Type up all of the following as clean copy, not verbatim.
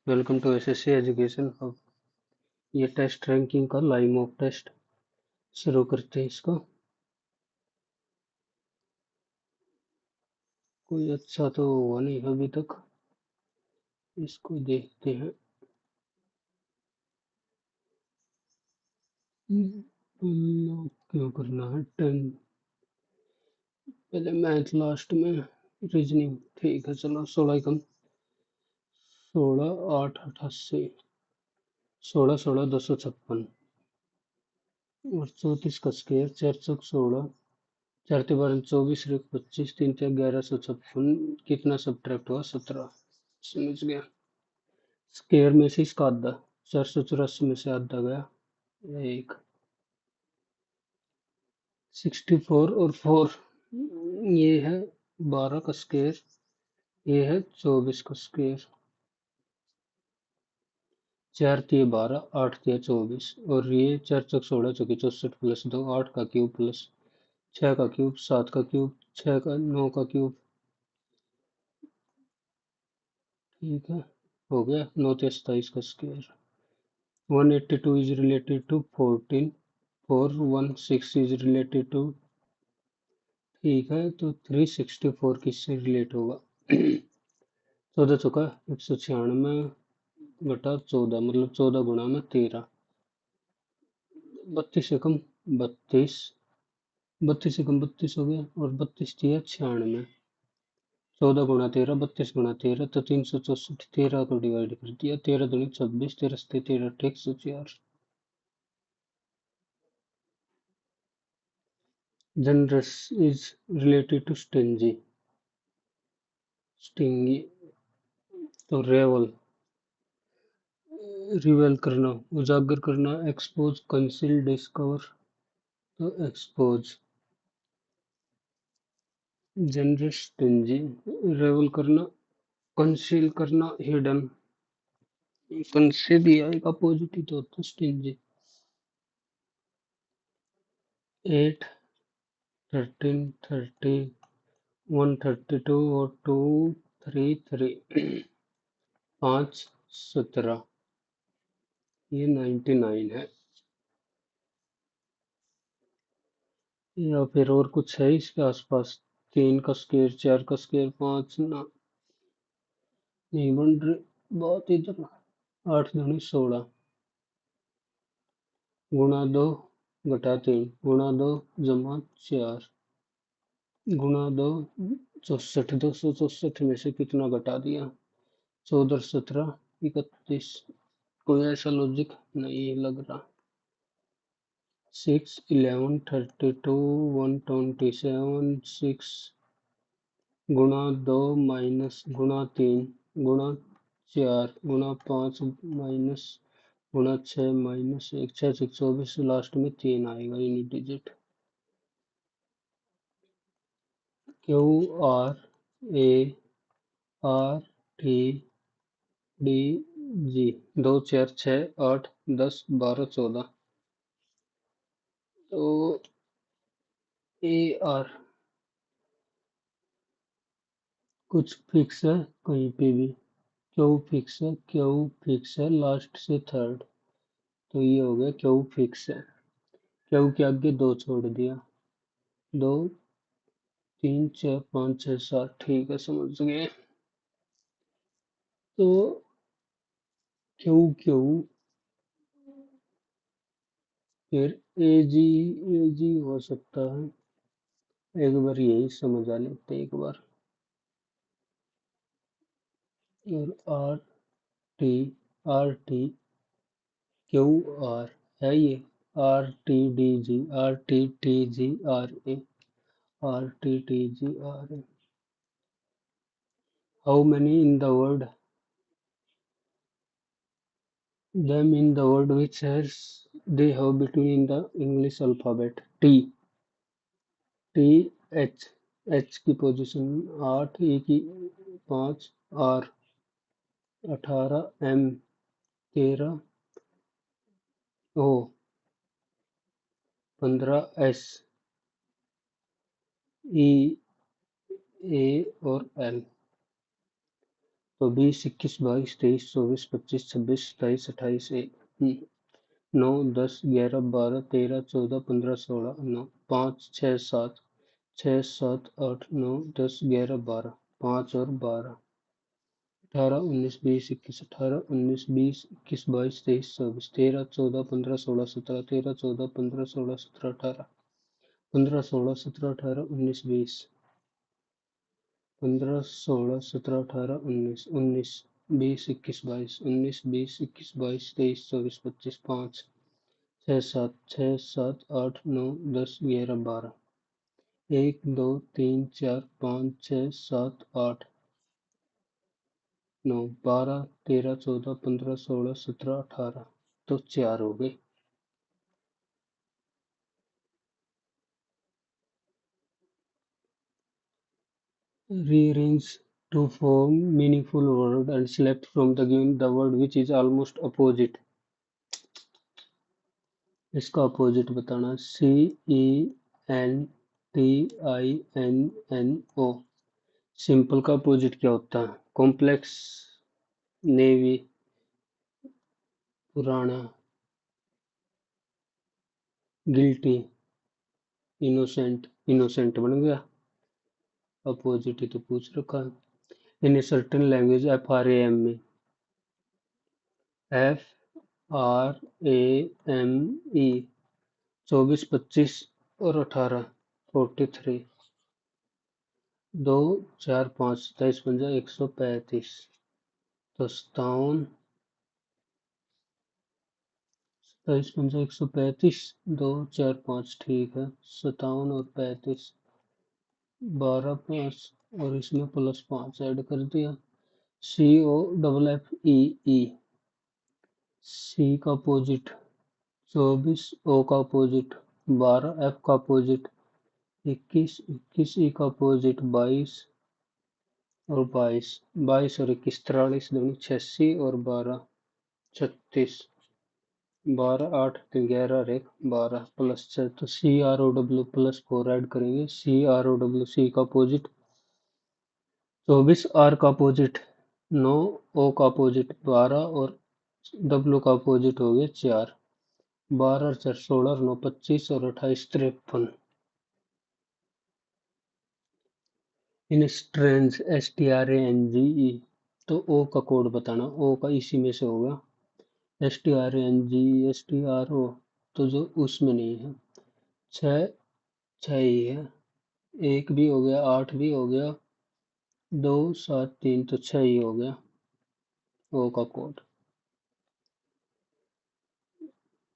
Welcome to SSC education hub. ये test ranking का live mock test शुरू करते हैं इसको। कोई अच्छा तो हुआ नहीं अभी तक, इसको देखते हैं। क्यों करना है 10, पहले मैथ लास्ट में, रीजनिंग ठीक है। चलो 16 कम 16 8 88, 16 16 256 और 34 का स्क्वायर 416, 4 3 12 24 और 25, 3 3 11 156, कितना सब्ट्रैक्ट हुआ 17। समझ गया। स्क्वायर में से इसका आधा, 484 में से आधा गया एक, 64 और 4, ये है 12 का स्क्वायर, ये है 24 का स्क्वायर। 4 3 12, 8 3 24 और ये 4 4 16 प्लस 2, 8 का क्यूब प्लस 6 का क्यूब, 7 का क्यूब, 6 का 9 का क्यूब। ठीक है, हो गया 9 27 का square. 182 is related to 14, 416 is related to, ठीक है, तो 364 किससे रिलेट होगा? 14 चौका 196 बटा 14, मतलब 14 गुणा में 13, 32 से कम 32, 32 से कम 32 हो गया और 32 दिया 96, 14 गुणा 13, 32 गुणा 13, तो 364, 13 को डिवाइड कर दिया, 13 दूनी 26, 13 13 104। Generous is related to stingy, stingy, तो रेवल, रिवेल करना, उजागर करना, एक्सपोज, कंसील, डिस्कवर, तो एक्सपोज। जनरस स्टिंजी, रेवल करना, कंसील करना, हिडन, कंसील भी आएगा पॉजिटिव तो होता स्टिंजी। 8 13 30 132 और 233, 5 17, ये 99 है। या फिर और कुछ है इसके आसपास? 3 का स्क्वायर, 4 का स्क्वायर, 5 ना, नहीं बन रही बात इधर। 8 दूनी 16, गुणा 2 घटा 3, गुणा 2 जमा 4, गुणा 2 64, 264 में से कितना घटा दिया? 14 17 31। कोई ऐसा लॉजिक नहीं लग रहा। 6 11 32 127, 6 गुणा 2 माइनस गुणा 3 गुणा 4 गुणा 5 माइनस गुणा 6 माइनस 1, 6 6 24, लास्ट में 3 आएगा unit digit. Q R A R T D जी, 2 4 6 8 10 12 14, तो ए आर कुछ फिक्स है कहीं पे भी? क्यू फिक्स है, क्यू फिक्स है लास्ट से थर्ड, तो ये हो गया क्यू फिक्स है। क्यू के आगे 2 छोड़ दिया, 2 3 4 5 6 7, ठीक है समझ गए। तो क्यू क्यू, फिर ए जी हो सकता है, एक बार यही समझा लेते हैं एक बार। और T R T Q R है ये, R T D G, R T T G R A, R T T G R A. How many in the word, them in the word which has they have between the English alphabet? T H, H की position 8, E की 5, R 18, M 13, O 15, S E A और L, तो 20, 21, 22, 23, 24, 25, 26, 27, 28, 9, 10, 11, 12, 13, 14, 15, 16, 9, 5, 6, 7, 6, 7, 8, 9, 10, 11, 12, 5 और 12, 18, 19, 20, 21, 18, 19, 20, 21, 22, 23, 24, 13, 14, 15, 16, 17, 13, 14, 15, 16, 17, 18, 15, 16, 17, 18, 19, 20, 15, 16, 17, 18, 19, 19, 20, 21, 22, 19, 20, 21, 22, 23, 24, 25, 5, 6, 7, 6, 7, 8, 9, 10, 11, 12, 1, 2, 3, 4, 5, 6, 7, 8, 9, 12, 13, 14, 15, 16, 17, 18, तो 4 हो गए। Rearrange to form meaningful word and select from the given the word which is almost opposite. इसका opposite बताना। CENTINNO। सिंपल का अपोजिट क्या होता है? कॉम्प्लेक्स, नेवी, पुराना, गिल्टी, इनोसेंट। इनोसेंट बन गया, अपोजिट ही तो पूछ रखा है। इन ए सर्टेन लैंग्वेज, FRAM में, FRAME, 24, 25 और 18, 43, 2, 4, 5, 27, 50, 135, तो 57, 27, 50, 135, 2, 4, 5, ठीक है, 57 और 35, 12, 5 और इसमें +5 ऐड कर दिया। COFFEE, सी का अपोजिट 24, O का अपोजिट 12, F का अपोजिट 21, 21, E का अपोजिट 22 और 22, 22 और 21, 43, दूनी 86 और 12, 36, 12, 8, 11 और 1, 12 +6, तो CROW +4 ऐड करेंगे। CROW, सी का अपोजिट 24, R का अपोजिट 9, O का अपोजिट 12 और W का अपोजिट हो गया 4, 12 और 4, 16 और 9, 25 और 28, 53। इन स्ट्रेंज, STRANGE, तो ओ का कोड बताना। ओ का इसी में से होगा। STRANGE, STRO, तो जो उसमें नहीं है। 6, 6 ही है। 1 भी हो गया, 8 भी हो गया, 2, 7, 3, तो 6 ही हो गया ओ का code.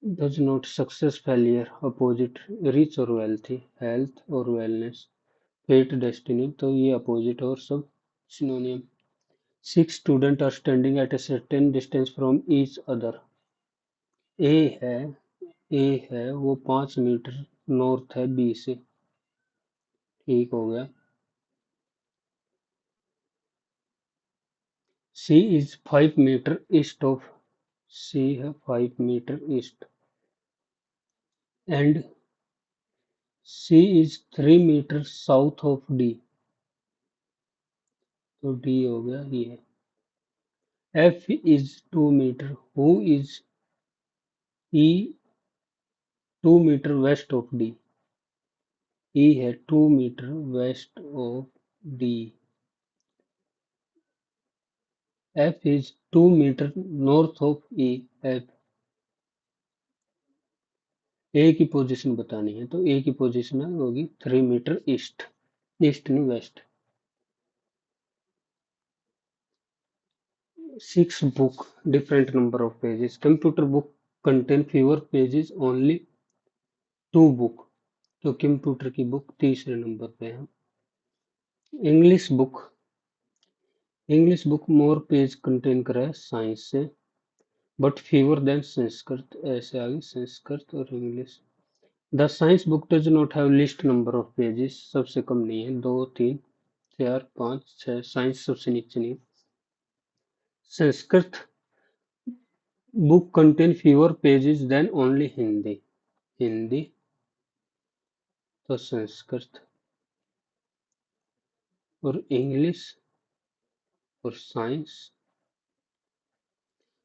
Does not success, failure, opposite, rich और वेल्थी, हेल्थ और वेलनेस, फेट, डेस्टिनी, तो ये अपोजिट और सब synonym. 6 student are standing at a certain distance from each other. A है ए है वो 5 मीटर नॉर्थ है बी से, ठीक हो गया। C is 5 metre east of, C है 5 metre east, and C is 3 metre south of D, तो डी हो गया ये। F is 2 metre, who is E 2 metre west of D, E है 2 metre west of D. F is 2 metre north of E, F. A की position बतानी है, तो ए की पोजीशन होगी 3 मीटर ईस्ट, ईस्ट नहीं west. 6 book, different number of pages, computer book contain fewer pages only 2 book, तो computer की book तीसरे नंबर पे है। English book, English book more page contain करे साइंस से, बट फीवर देन संस्कृत, ऐसे आगे संस्कृत और English. The science book does not have least number of pages, सबसे कम नहीं है, 2, 3, 4, 5, 6, साइंस सबसे नीचे नहीं। Sanskrit book contain fewer pages than only Hindi, Hindi तो संस्कृत। और इंग्लिश और science.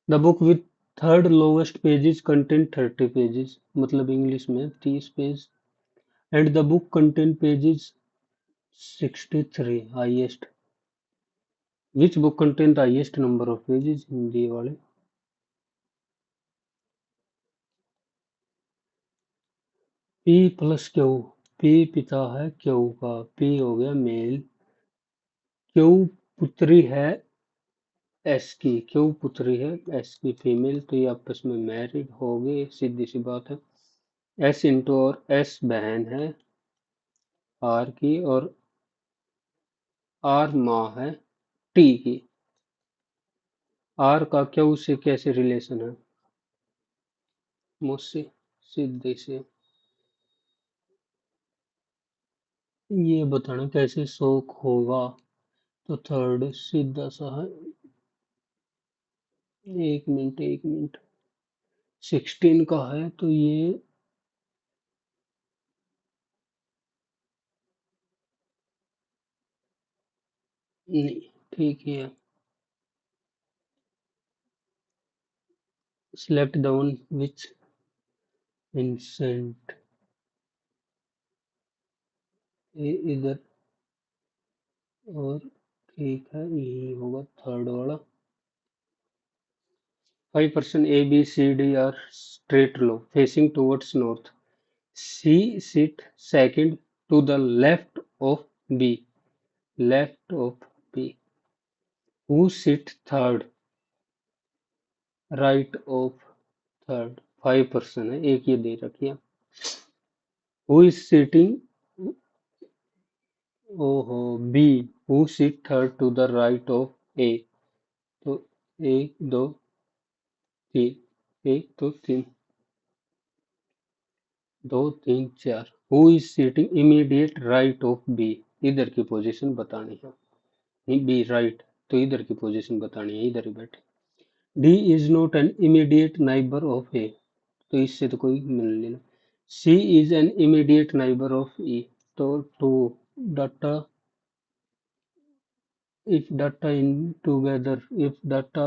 The book with third lowest pages contain 30 pages, मतलब इंग्लिश में 30 page. And the book contain pages 63 highest. Which book contain the highest number of pages, Hindi वाले। P plus Q, P पिता है Q का, P हो गया mail, Q पुत्री है एस की, क्यू पुत्री है एस की फीमेल, तो ये आपस में मैरिड हो गए, सीधी सी बात है। एस इंटू और एस बहन है आर की, और आर माँ है टी की। आर का क्यू से कैसे रिलेशन है, मुझसे सीधे से। ये बताना कैसे शौक होगा, तो थर्ड सीधा सा है। एक मिनट 16 का है तो ये नहीं, ठीक ही है। Select the one which instant इधर, और ठीक है यही होगा थर्ड वाला। 5% A, B, C, D are straight row facing towards north. C sit second to the left of B. Left of B. Who sit third? Right of third. 5% है, एक ये दे रखी है। Who is sitting? ओहो B. Who sit third to the right of A? तो एक दो तीन, एक दो तीन, दो तीन चार। Who is sitting immediate right of B, इधर की पोजीशन बतानी है। नहीं बी राइट, तो इधर की पोजीशन बतानी है, इधर ही बैठे। D is not an immediate neighbour of A, तो इससे तो कोई मिल लेना। C is an immediate neighbour of E, तो to data if data in together, if data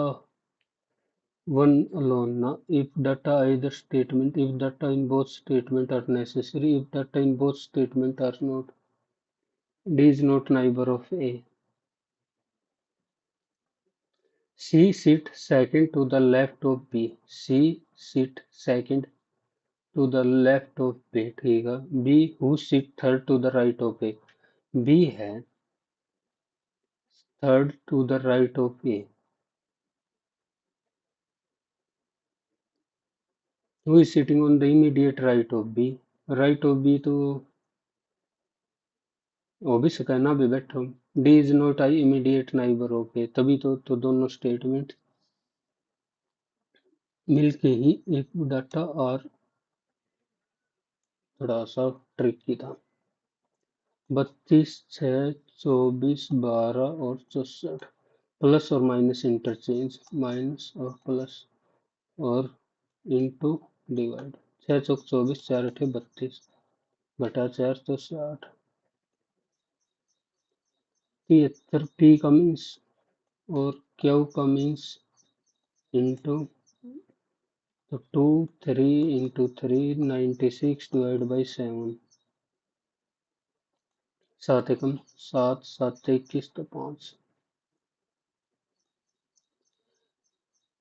one alone, na, if data either statement, if data in both statement are necessary, if data in both statement are not. D is not neighbor of A. C sit second to the left of B. C sit second to the left of B, ठीक है। B who sit third to the right of A, B है third to the right of A, who is sitting on the immediate right of B, right of B तो वो भी सकना भी बैठा हूँ। D is not I immediate neighbour of A, तभी तो दोनों स्टेटमेंट मिलके ही एक डाटा, और थोड़ा सा ट्रिकी था। 32, 6, 24, 12 और 64, प्लस और माइनस इंटरचेंज, माइनस और प्लस और इंटू डिवाइड। 6 चौक 24, 4 अठे 32, बटा 4 तो 60, 73 पी का मीन्स और क्यू का मीन्स इंटू, तो 2 3 इंटू 3 96 डिवाइड बाई 7, 7 एकम 7, 7 21 तो 5,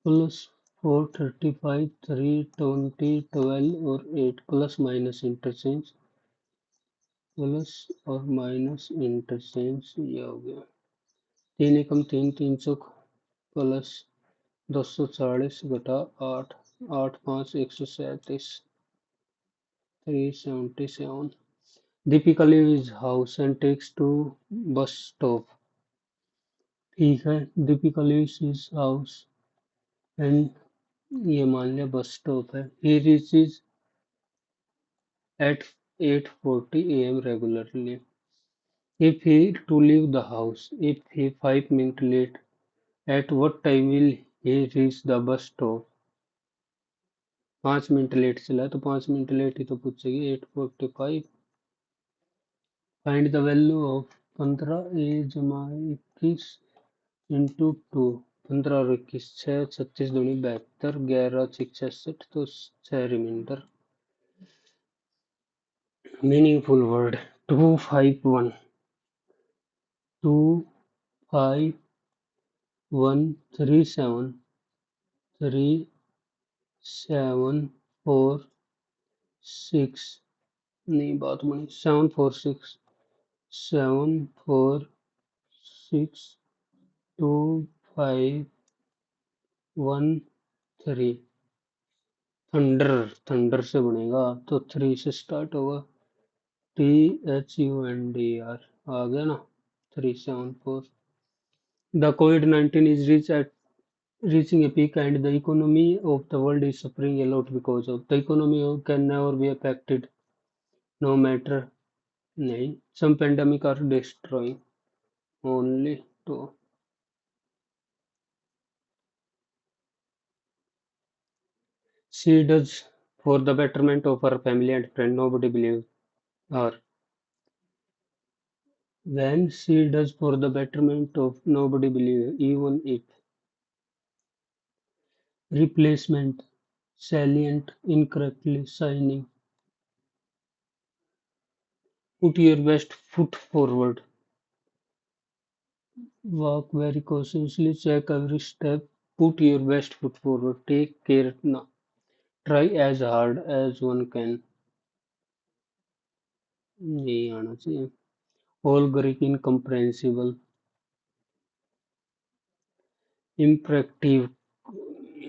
प्लस 435 3 20 12 और 8, प्लस माइनस इंटरचेंज, प्लस और माइनस इंटरचेंज, ये हो गया। 3 एकम 3 3 चौक प्लस 240 बटा 8, 8 5 137, 377। Deepika leaves house and takes to bus stop, ठीक है। Deepika leaves his house and ये मान लिया बस स्टॉप है। he reaches at 8:40 a.m. regularly, if he to leave the house, if he 5 minutes late, at what time will he reach the bus stop? 5 minute late चला तो 5 minute late ही तो पूछेगी। 8:45। Find the value of 15 a जमा 21 into two, 15 और 21, 6, 36 दूनी 72, 11, 6, 66, तो 6 reminder. Meaningful word, 251, 251373746, नहीं बात बनी, 746 746 251 3। थंडर, थंडर से बनेगा तो 3 से स्टार्ट होगा, THUNDR, आ गया ना, 374। The COVID-19 is reaching a peak and the economy of the world is suffering a lot because of. The economy can never be affected, no matter. नहीं, some pandemic are destroying only to. She does for the betterment of her family and friend. Nobody believes her. When she does for the betterment of nobody believes, even if replacement, salient, incorrectly signing. Put your best foot forward. Walk very cautiously, check every step. Put your best foot forward. Take care now. Try as hard as one can. यही आना चाहिए. All Greek incomprehensible. Imperative.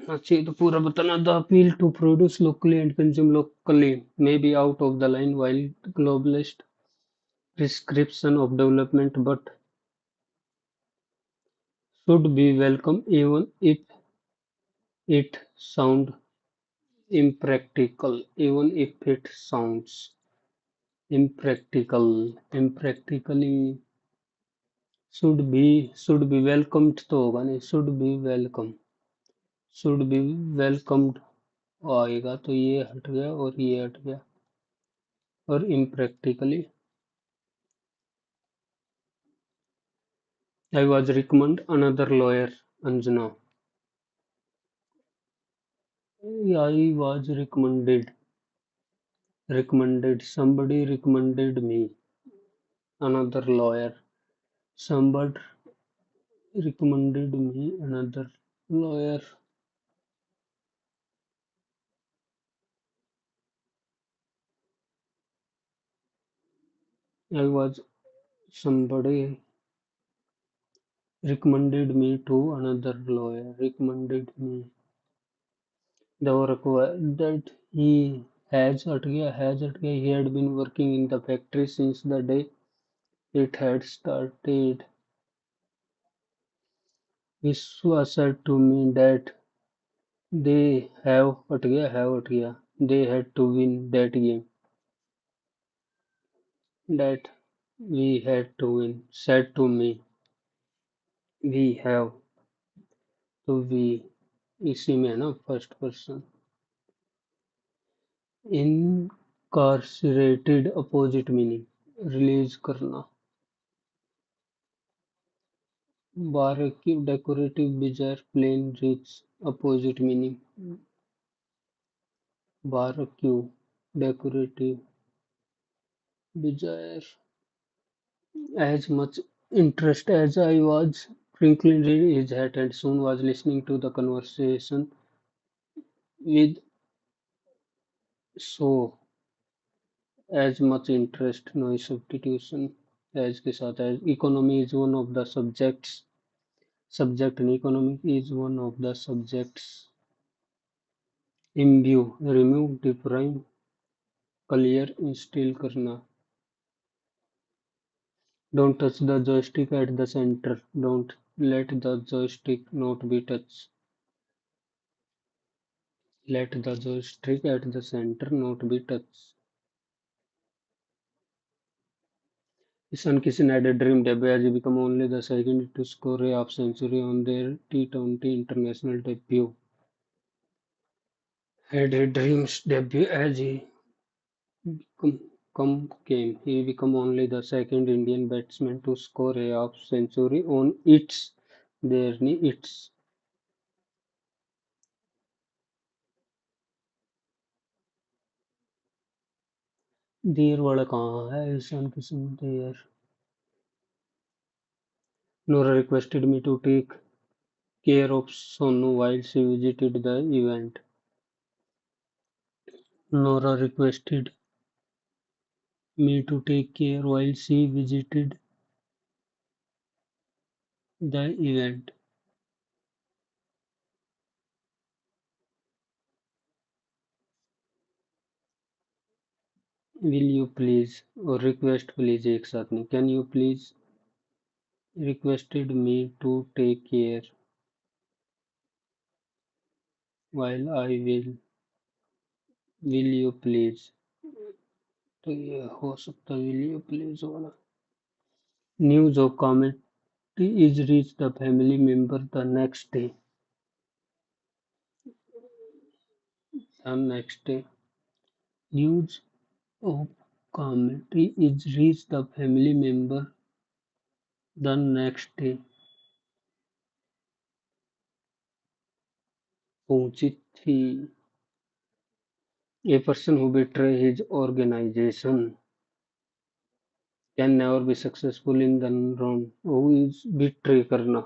चाहिए तो पूरा बताना. The appeal to produce locally and consume locally may be out of the line while globalist prescription of development, but should be welcome even if it sound impractical. Even if it sounds impractical. Impractically. Should be welcomed तो होगा नहीं, should be welcomed आएगा तो ये हट गया और ये हट गया, और impractically. I was recommend another lawyer, Anjana. I was recommended, somebody recommended me, another lawyer. Somebody recommended me another lawyer. I was somebody recommended me to another lawyer. Recommended me. The required that he has he had been working in the factory since the day it had started. Vishwa said to me that they had to win that game. That we had to win. Said to me, we have to be. इसी में है ना first person. Incarcerated opposite meaning, release करना. Baroque decorative bizarre plain rich, opposite meaning. Baroque decorative bizarre. As much interest as I was twinkling in his hat and soon was listening to the conversation with so as much interest, no substitution. As के साथ as economy is one of the subject and economic is one of the subjects. Imbue, remove, deprime, clear, instill करना. Don't touch the joystick at the center. Don't let the joystick not be touched. Let the joystick at the center not be touched. Ishan Kishan had a dream debut as he became only the second to score a half century on their T20 international debut. Had a dreams debut as he he became only the second Indian batsman to score a half century on its there नहीं it's. There वाला कहाँ है, Ishan Kishan there. Nora requested me to take care of Sonu while she visited the event. Nora requested me to take care while she visited the event. Will you please और request please एक साथ नहीं, can you please requested me to take care while I will you please, तो ये हो सकता है will you please वाला। News of comedy is reached the family member the next day. The next day. News of comedy is reached the family member the next day. पहुंची थी। A person who betray his organization can never be successful in the run. Who is betray करना,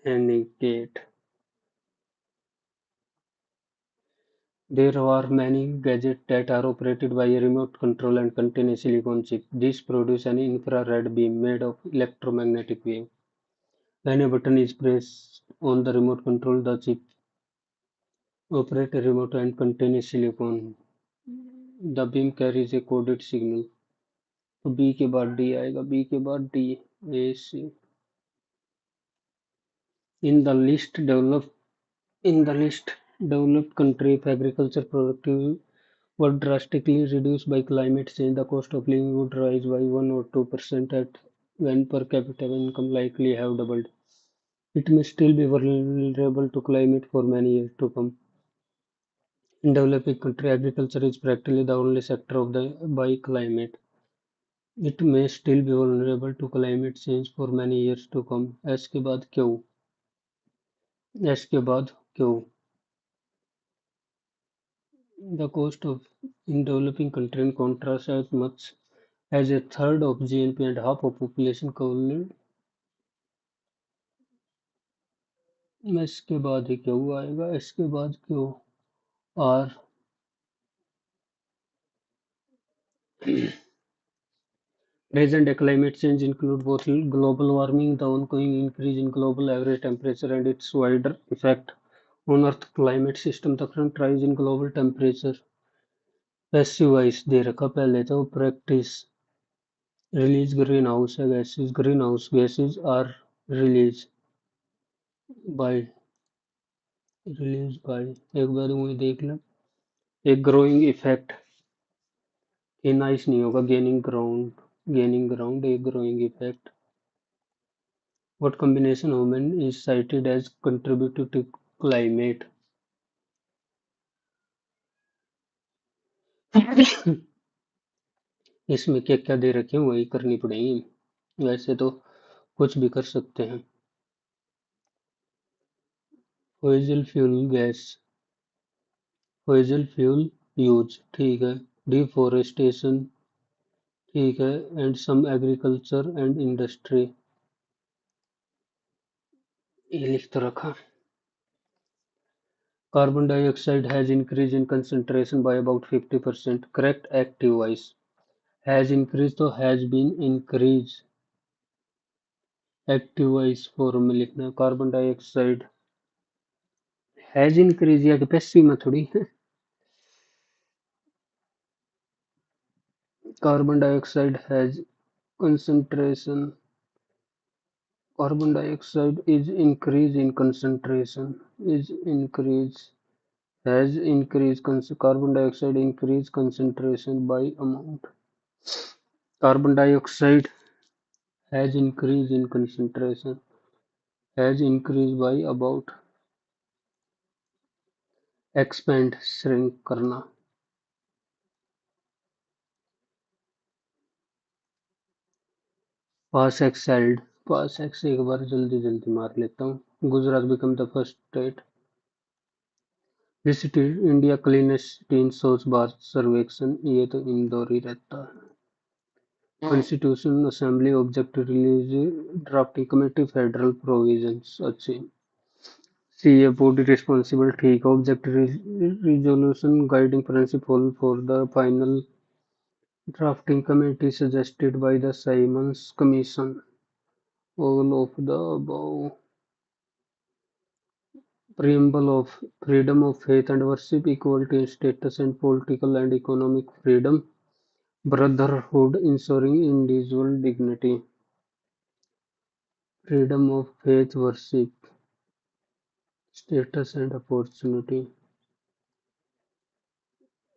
Anicate. There are many gadgets that are operated by a remote control and contain a silicon chip. These produce an infrared beam made of electromagnetic wave. When a button is pressed on the remote control, the chip operate a remote and contain a silicon. The beam carries a coded signal. तो B के बाद D आएगा, B के बाद D. A C. In the least developed in the least developed country, if agriculture productivity were drastically reduced by climate change, the cost of living would rise by 1 or 2% at when per capita income likely have doubled. It may still be vulnerable to climate for many years to come. In developing country, agriculture is practically the only sector of the by climate. It may still be vulnerable to climate change for many years to come. S के बाद क्यों, S के बाद क्यों। The cost of in developing country in contrast as much as a third of GNP and half of population covered। इसके बाद ही क्यों आएगा, इसके बाद क्यों are. Present day climate change include both global warming, the ongoing increase in global average temperature and its wider effect on Earth climate system। The current rise in global temperature passive voice दे रखा पहले तो practice. Release greenhouse है gases, greenhouse gases are release by, release by. एक बार वही देख लें। एक ग्रोइंग इफेक्ट, ये नाइस नहीं होगा, गेनिंग ग्राउंड, गेनिंग ग्राउंड, एक growing effect. What combination human is cited as contributed to climate. इसमें क्या क्या दे रखे हैं वही करनी पड़ेगी, वैसे तो कुछ भी कर सकते हैं। Fossil fuel gas, fossil fuel use, ठीक है। डिफोरेस्टेशन, ठीक है। And some agriculture and industry, ये लिख तो रखा। Carbon dioxide has increase in concentration by about 50%। Correct active voice, has increase तो has been increase, active voice form में लिखना है। कार्बन डाइऑक्साइड हैज इंक्रीज, या पैसिव में थोड़ी है। Carbon dioxide has concentration, carbon dioxide is increase in concentration, is increase, has increased carbon dioxide increase concentration by amount। carbon dioxide has increased in concentration, has increased by about, expand shrink करना। pass excelled पास x एक बार जल्दी जल्दी मार लेता हूँ। Gujarat become the first state visited India cleanest city in स्वच्छ भारत सर्वेक्षण। ये तो इंदौर ही रहता है। Constitution assembly object release drafting committee federal provisions. अच्छी सी ए बॉडी रिस्पॉन्सिबल ठीक है। Object resolution guiding principal for the final drafting committee suggested by the Simons Commission. All of the above. Preamble of freedom of faith and worship, equality in status and political and economic freedom, brotherhood ensuring individual dignity. Freedom of faith, worship, status and opportunity.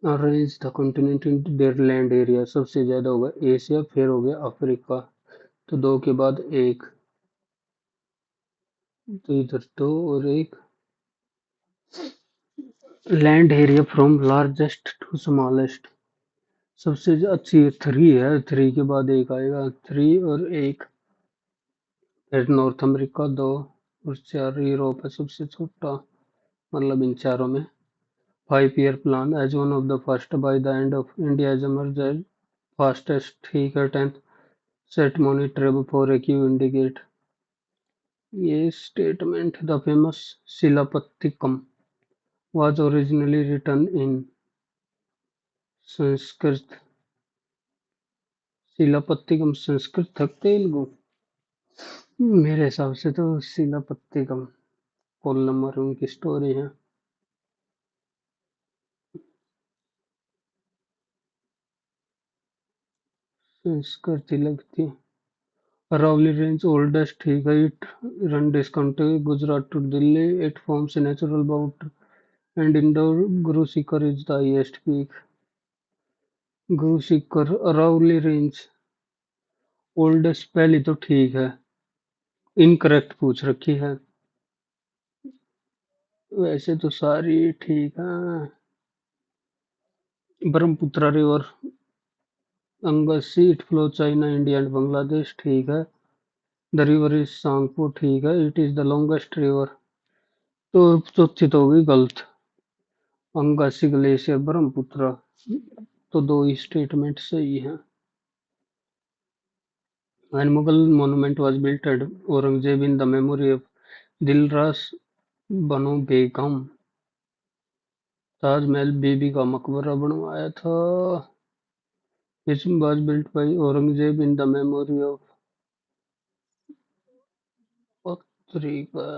Arrange the continent into their land area. सबसे ज्यादा होगा Asia, फिर हो गया Africa, तो दो के बाद एक, तो इधर दो और एक। Land area from largest to smallest, सबसे अच्छी थ्री है, थ्री के बाद एक आएगा, थ्री और एक। फिर नॉर्थ अमेरिका दो और चार, यूरोप है सबसे छोटा, मतलब इन चारों में। 5 year plan as one of the first by the end of India as emerged as fastest, ठीक है। 10th set monitorable for a Q indicate. ये statement the famous Silappatikaram was originally written in Sanskrit. Silappatikaram Sanskrit था तेलुगु? मेरे हिसाब से तो शिलापत्तिकम कोल्लम और उनकी स्टोरी है। संस्कृत ही लगती है। अरावली रेंज ओल्डेस्ट, ठीक है। It run discounted Gujarat to Delhi, it forms a natural boundary and Indore Guru Shikhar is the highest peak. Guru Shikhar Aravalli range oldest पहली तो ठीक है, इनकरेक्ट पूछ रखी है, वैसे तो सारी ठीक है। ब्रह्मपुत्र रिवर अंगसी, it flow China India and Bangladesh, ठीक है। द रिवर इज सांगपो, ठीक है। It is the longest river, तो चौथी तो होगी गलत। अंगासी ग्लेशियर ब्रह्मपुत्र, तो दो ही स्टेटमेंट सही है। When Mughal monument was built at Aurangzeb in the memory of Dilras Bano Begum, Taj Mahal बीबी का मकबरा बनवाया था। Which was built by Aurangzeb in the memory of पत्रिका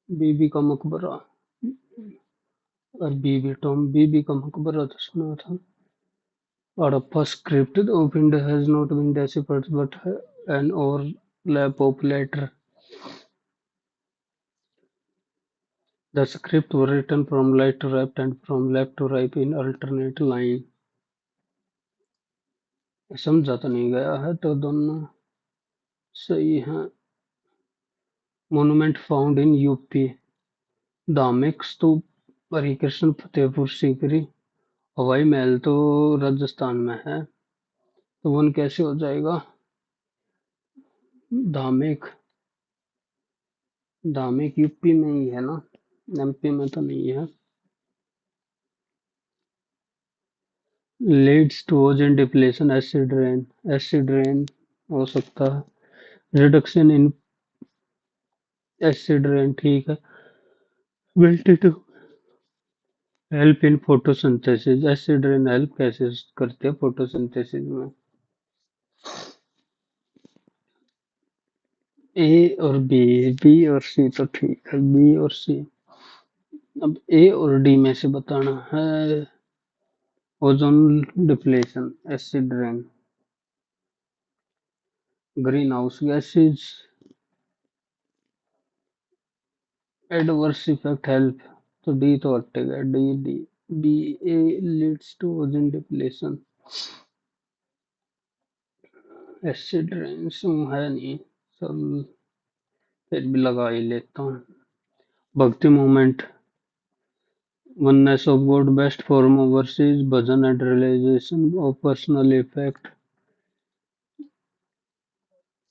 बीबी का मकबरा, और बीबी टॉम बीबी का मकबरा तो सुना था। Harappa script of India has not been deciphered but an overlap of letter. The script were written from right to left and from left to right in alternate line. समझा तो नहीं गया है, तो दोनों सही हैं। मोन्यूमेंट फाउंड इन यूपी, धार्मिक स्तूप हरिकृष्ण फतेहपुर सीकरी। हवाई महल तो राजस्थान में है, तो वन कैसे हो जाएगा? धार्मिक, धार्मिक यूपी में ही है ना, एमपी में तो नहीं है। Leads to ozone depletion, acid rain हो सकता है। रिडक्शन इन एसिड रेन, ठीक है। Ability to help in photosynthesis, acid rain help कैसे करते हैं फोटोसिंथेसिस में? ए और बी, बी और सी तो ठीक है, बी और सी। अब ए और डी में से बताना है। Ozone depletion, acid rain, green house gases, adverse effect help, तो डी तो हटेगा, D D. B A leads to ozone depletion, acid rain है नहीं, चल फिर भी लगा ही लेता हूँ। भक्ति movement, oneness of God, best form of worship, bhajan and realization of personal effect.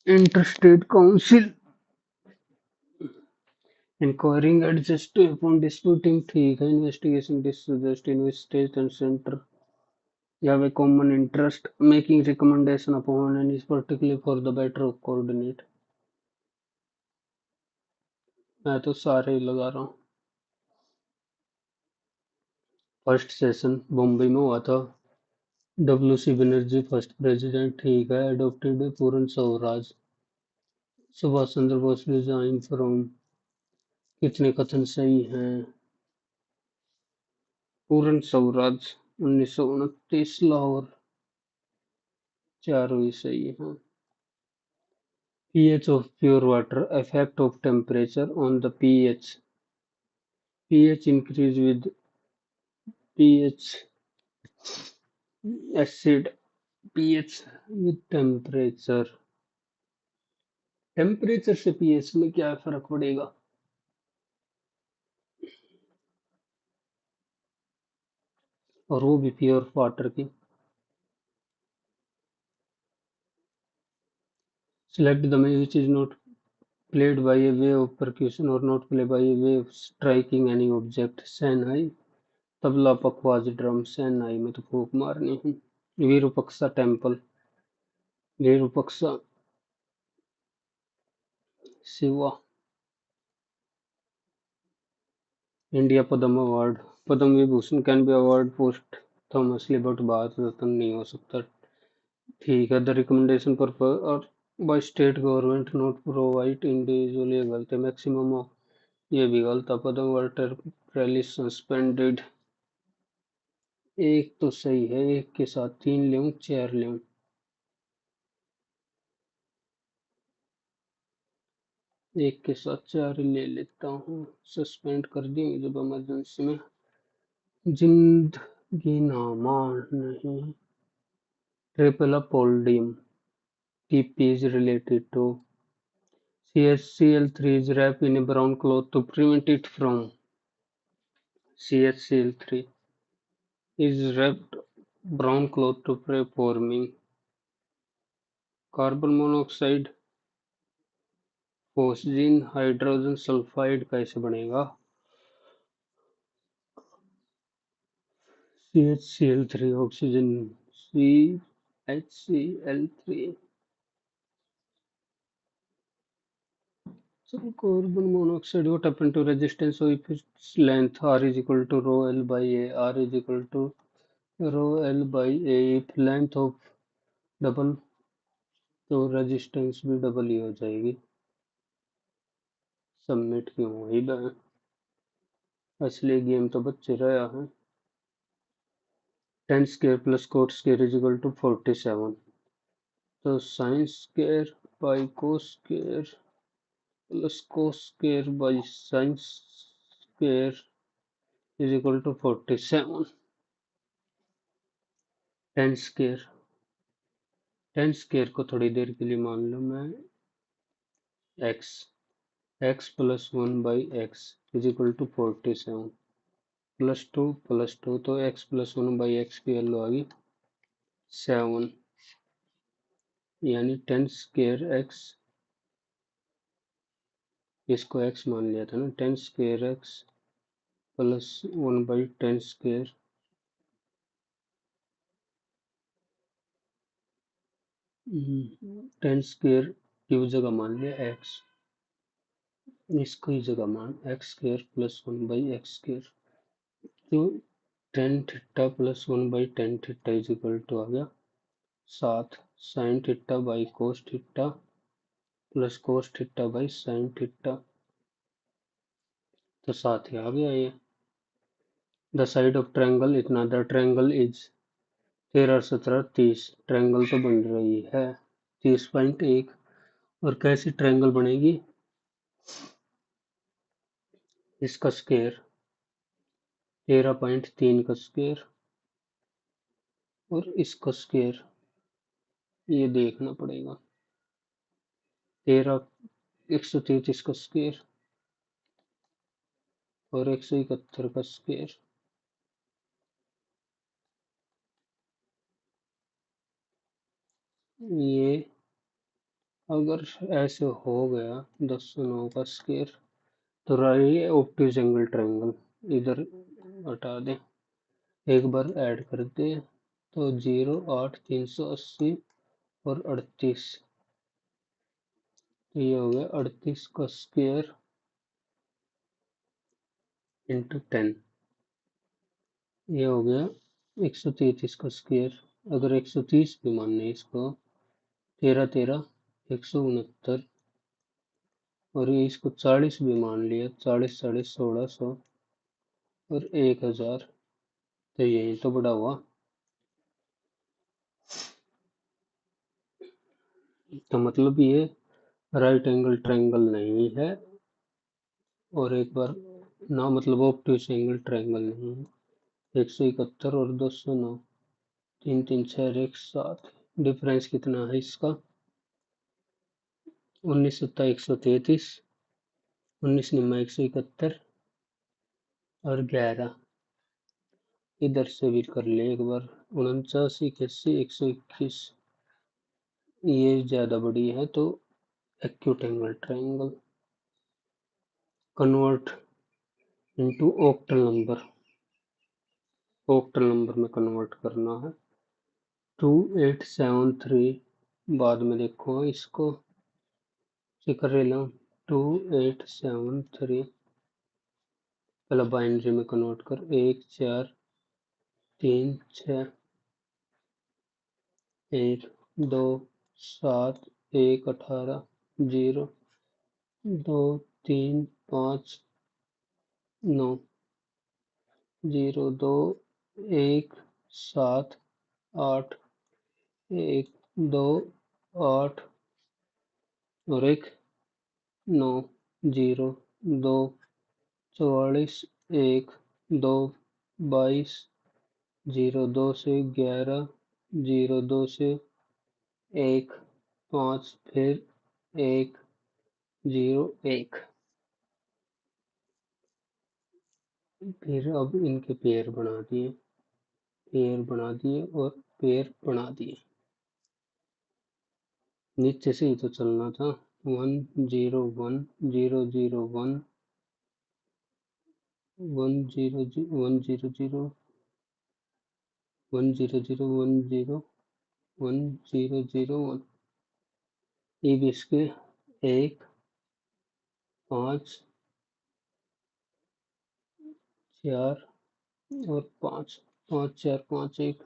Interstate Council inquiring adjust upon disputing ठीक है investigation dissuggest in which state and center have a common interest making recommendation upon and is particularly for the better of coordinate. मैं तो सारे ही लगा रहा हूँ. First session Bombay में हुआ था. W C Banerjee first president ठीक है. Adopted Purna Swaraj. Subhash Chandra Bose resign from. कितने कथन सही हैं? पूर्ण स्वराज 1929 लाहौर. चारों ही सही हैं. pH of pure water. Effect of temperature on the pH. pH increase with pH acid. pH with temperature. Temperature से pH में क्या फर्क पड़ेगा? और वो भी प्योर वाटर की. Select the man which is not played by a way of percussion or not played by a way of striking any object. Shehnai, tabla, pakhawaj, drum. Shehnai में तो फूंक मारनी है. Virupaksha temple. Virupaksha Shiva. India Padma award. Padma Vibhushan can be award posthumously but Bharat Ratna नहीं हो सकता. ठीक है. द रिकमेंडेशन पर और by state government not provide individual. ये गलत है. Maximum of. ये भी गलत है. Padma award temporarily suspended. एक तो सही है. एक के साथ 3 लूं 4 लूं? एक के साथ 4 ले लेता हूँ. सस्पेंड कर दी जब इमरजेंसी में. जिंदगी नामा नहीं. Triple अपोल्डियम. TP is related to. CHCl3 is wrapped in a brown cloth to prevent it from. CHCl3 is wrapped brown cloth to prevent forming. Carbon monoxide. Phosgene hydrogen sulphide कैसे बनेगा? CHCl3 oxygen. CHCl3. So carbon monoxide, what happened to resistance? So if its length R is equal to rho L by A, R is equal to rho L by A. if length of double तो resistance भी double ही हो जाएगी. Submit क्यों हुई बे? असली game तो बच्चे रहा है. 10 square plus cot square is equal to 47. तो sin square by cos square plus cos square by sin square is equal to 47. 10 square. 10 square को थोड़ी देर के लिए मान लो मैं x. x plus 1 by x is equal to 47 plus two तो x plus 1 by x की value आ गई 7. यानी 10 स्क्वायर x. इसको x मान लिया था ना. 10 square x plus 1 by 10 square. 10 square की जगह मान लिया x. इसको ही जगह मान x square plus 1 by x square. तो 10 theta plus 1 by 10 theta is equal to आ गया 7. Sine theta by cos theta plus cos theta by sine theta. तो 7 ही आ गया ये. द साइड ऑफ ट्रायंगल इतना. The triangle is 13 17 30. ट्रायंगल तो बन रही है 30.1. और कैसी ट्रायंगल बनेगी? इसका स्क्वायर 13.3 का स्क्वायर और इसका स्क्वायर ये देखना पड़ेगा. 133 का स्क्वायर और 171 का स्क्वायर. ये अगर ऐसे हो गया 10 9 का स्क्वायर तो रही ऑब्टयूज एंगल ट्रायंगल, इधर हटा दे, एक बार ऐड कर दे तो 0 8 380 और 38, तो ये हो गया 38 का स्क्वायर इंटू 10, ये हो गया 133 का स्क्वायर। अगर 130 भी मानने इसको, 13 13 169, और ये इसको 40 भी मान लिया, 40 40 1600 और 1000, तो यही तो बड़ा हुआ। तो मतलब ये राइट एंगल ट्रायंगल नहीं है, और एक बार ना मतलब ऑब्टयूज एंगल ट्रायंगल नहीं है। 171 और 209, 3 3 6 1 7, डिफरेंस कितना है इसका, 19 सत्ता 133, 19 निम्मा 171 और 11, इधर से भी कर ले एक बार, 49 81 121, ये ज्यादा बड़ी है तो acute angle triangle. Convert into octal number, octal number में कन्वर्ट करना है। 2873, बाद में देखो इसको कर रहा हूँ, 2873 पहले बाइनरी में कन्वर्ट कर, 1 4 3 6 1 2 7 1 18 0 2 3 5 9 0 2 1 7 8 1 2 8 और 1 9 0 2 44 1 2 22 0 2 से 11 0 2 से 1 5 फिर 1 0 1, फिर अब इनके पेयर बना दिए, पेयर बना दिए और पेयर बना दिए। नीचे से ही तो चलना था, 1 0 1 0 0 1 1 0 1 0 0 1 0 0 1 0 1 0 0 1, ये भी इसके 1 5 4 और 5 5 4 5 1,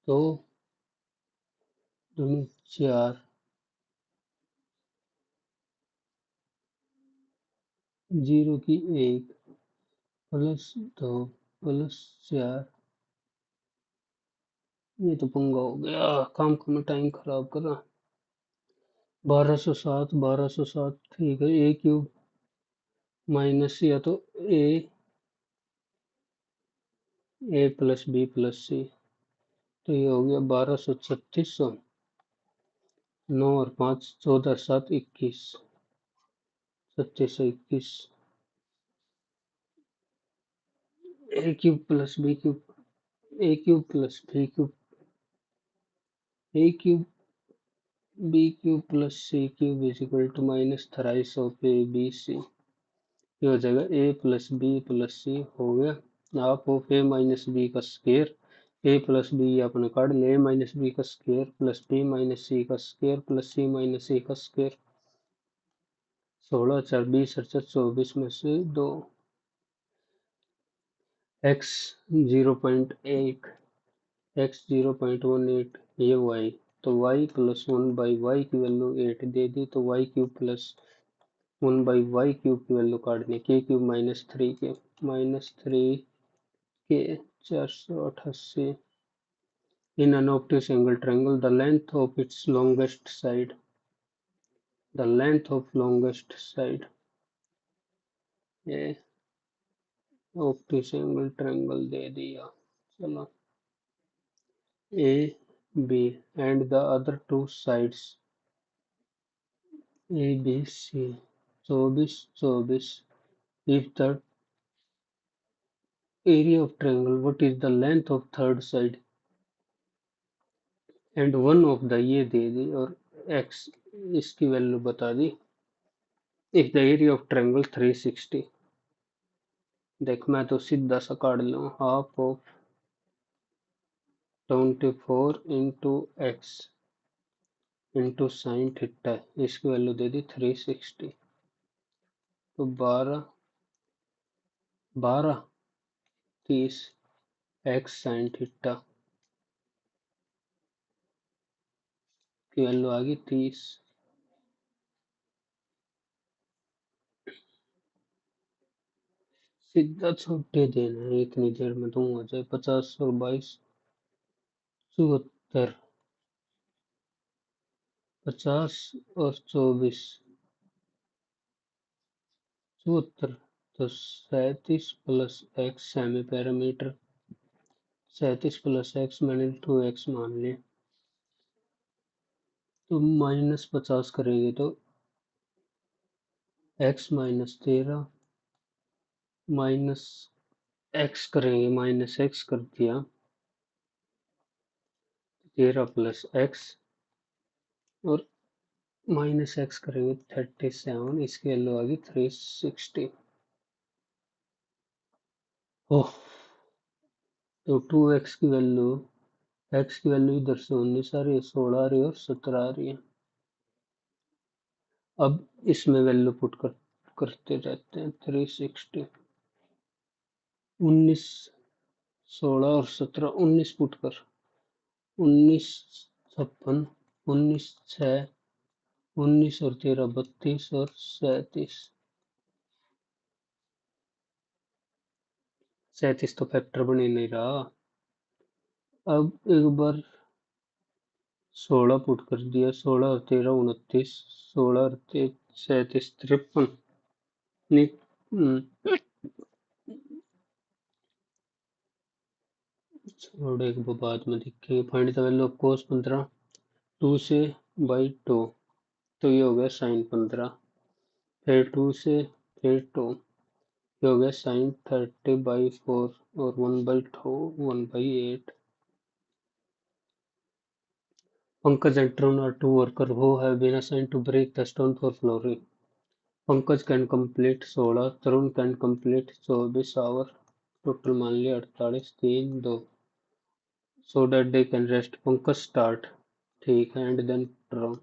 तो दोनों 4 0 की 1 प्लस 2 प्लस 4, ये तो पंगा हो गया, काम का मैं टाइम खराब कर रहा। 1207 1207, ठीक है, ए क्यूब माइनस या तो ए प्लस बी प्लस सी, तो ये हो गया 1236, 9 और 5 14 7 21, 3621, A cube plus B cube, A cube plus B cube, A cube B cube plus C cube is equal to minus thrice of A B C, ये हो जाएगा A plus B plus C, हो गया half of A minus B का square, A plus B अपने काट ले, A minus B का square plus B minus C का square plus C minus C का स्क्वायर, 16 4 20 और 24 में से 2, x 0.8 x 0.18, ये y, तो y प्लस 1/y की वैल्यू 8 दे दी, तो y cube plus 1/y cube की वैल्यू काटनी, के क्यूब माइनस 3 के, माइनस 3 के 488, in an obtuse angle triangle the length of its longest side, the length of longest side, ये obtuse angle triangle दे दिया। चलो, A B and the other two sides A B C 24 24, if the area of triangle, what is the length of third side, and one of the ये दे दी और x इसकी value बता दी। If the area of triangle 360, देख मैं तो सीधा सा काट लूँ, half of 24 into x into sine theta, इसकी वैल्यू दे दी 360, तो 30 एक्स साइन थीटा की वैल्यू आ गई 30। सीधा छोटे देना है, इतनी देर में दूं हो जाए 50 और 22 74, 50 और 24 74, तो 37 plus x semi parameter, 37 plus x मैंने 2x मान लिया, तो -50 करेंगे तो x -13 माइनस एक्स करेंगे, माइनस एक्स कर दिया, 13 प्लस एक्स और माइनस एक्स करेंगे 37, इसकी वैल्यू आ गई 360। ओह, तो 2x की वैल्यू, x की वैल्यू इधर से 19 आ रही है, 16 आ रही है और 17 आ रही है। अब इसमें वैल्यू पुट करते रहते हैं, 360, 19, 16 और 17, 19 पुट कर, 19 56, 19 6, 19 और 13 32 और 37 तो फैक्टर बन ही नहीं रहा। अब एक बार 16 पुट कर दिया, 16 और 13 29, 16 और 37 53, छोड़, एक वो बाद में देखेंगे। Find the value of cos 15 2 से बाई 2, तो ये हो गया साइन 15, फिर 2 से फिर 2, ये हो गया साइन 30/4 और 1/2 1/8। Pankaj and Tarun are two workers who have been assigned to break the stone for flooring. Pankaj can complete 16, Tarun can complete 24 hours, total मान लिया 48 3 2, so that they can rest. Pankaj start, ठीक है, and then Tarun.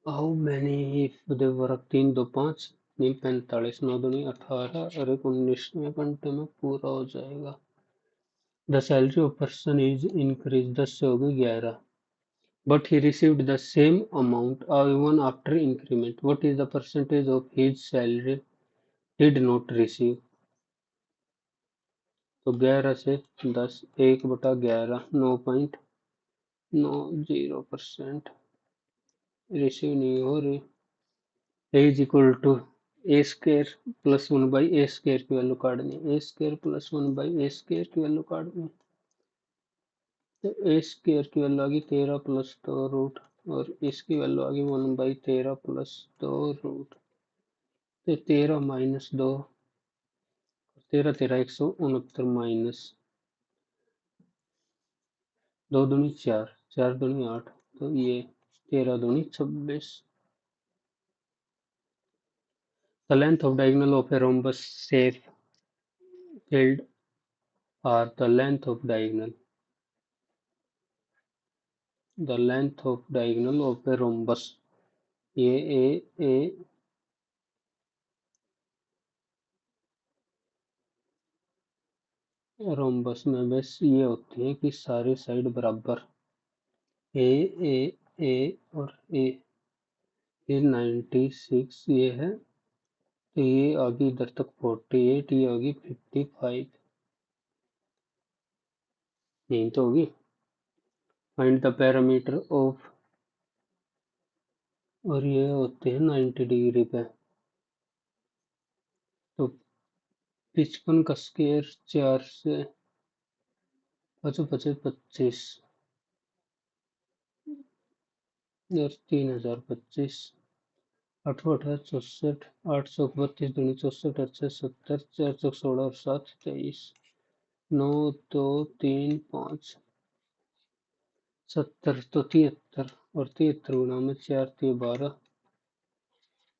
How many if they work 3 2 5 नहीं 45 9 दूनी 18 और एक 19वें घंटे में पूरा हो जाएगा। The salary of person is increased, 10 से हो गई 11, but he received the same amount even after increment. What is the percentage of his salary he did not receive? तो 11 से 10, 1/11, 9.90% रिसीव नहीं हो रही। A is equal to a square plus 1/a² की value काटनी, a² प्लस 1/a² की value काटनी, तो a² की वैल्यू आ गई 13 प्लस 2 रूट और इसकी वैल्यू आ गई 1/13 प्लस 2 रूट, तो 13 माइनस 2, 13 13 169 माइनस 2 दूनी 4, 4 दूनी 8, तो ये 13 दूनी 26। The length of diagonal of a rhombus shape filled are the length of diagonal of a rhombus, ये ए रोम्बस में बस ये होती है कि सारी साइड बराबर, ए ए ए और ए, ये 96 ये है, तो ये आगे इधर तक 48, ये होगी 55, यही तो होगी। फाइंड द पैरामीटर ऑफ, और ये होते हैं 90 डिग्री पे, तो 55 का स्क्वायर 4 से 55 25 और 3025, 8 8 64, 832 दूनी 64, 8 70, 416 और 7 23, 9 2 3 5, 70 तो 73, और 73 गुना में 4 3 12,